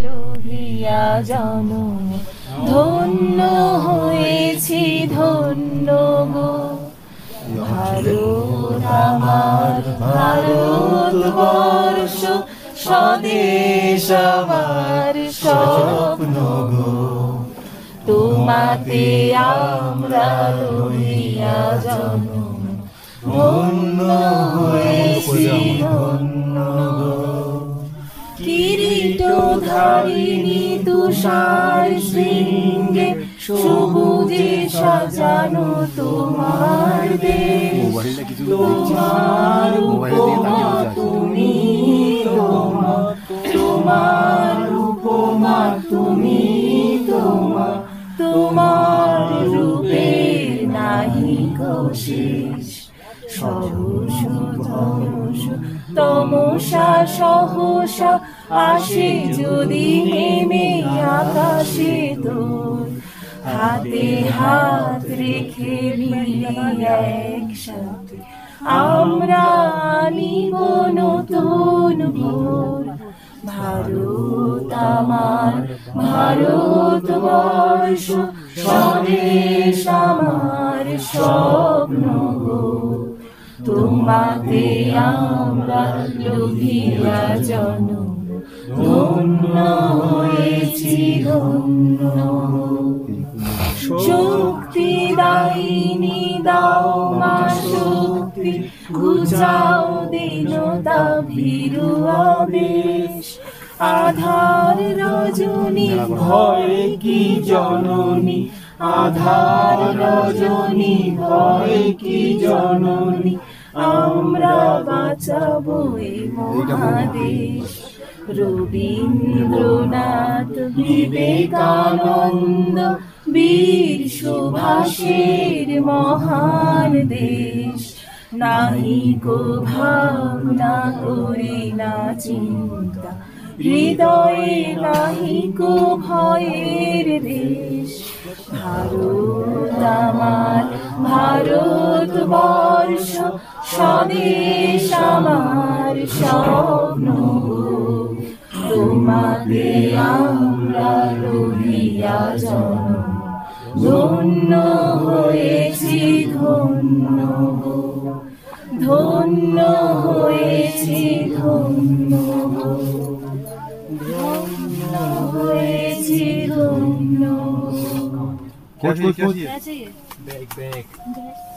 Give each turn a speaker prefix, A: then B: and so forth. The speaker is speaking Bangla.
A: লোহিয়া জনম ধন্য হয়েছি ধন্য গো ভারত আমার ভারতবর্ষ স্বদেশ আমার স্বপ্ন গো তোমাতে আমরা লইয়া জনম ধন্য হয়েছি ধন্য গো কিরীটধারিণী তুষার শৃঙ্গে সবুজে সাজানো তোমার দেশ তোমার উপমা তুমি তোমার উপমা তুমি তোমার রূপে নাহি শেষ সহসা তমসা সহসা আসে যদি নেমে আকাশে তোর হাতে হাত রেখে মিলিয়ে একসাথে আমরা আনিব নতুন ভোর ভারত আমার ভারতবর্ষ স্বদেশ আমার স্বপ্ন গো তোমাতে আমরা লোহিয়া জনম ধন্য হয়েছি ধন্য শক্তি দায়িনী দাও মা শক্তি ঘুচাও দীনতা ভীরু আবেশ আধার রজনী ভয় কি জননী আধার রজনী ভয় কি জননী আমরা বাঁচাবো এই মহাদেশ রবীন্দ্রনাথ বিবেকানন্দ বীর সুভাষের মহান দেশ নাহি কো ভাবনা করি না চিন্তা হৃদয়ে নাহি কো ভয়ের দেশ ভারত আমার ভারতবর্ষ স্বদেশ আমার স্বপ্ন তোমাতে আমরা লোহিয়া জনম ধন্য হয়েছি ধন্য ধন্য হয়েছি ধন্য ধন্য হয়েছি ধন্য
B: क्या चाहिए? Bag bag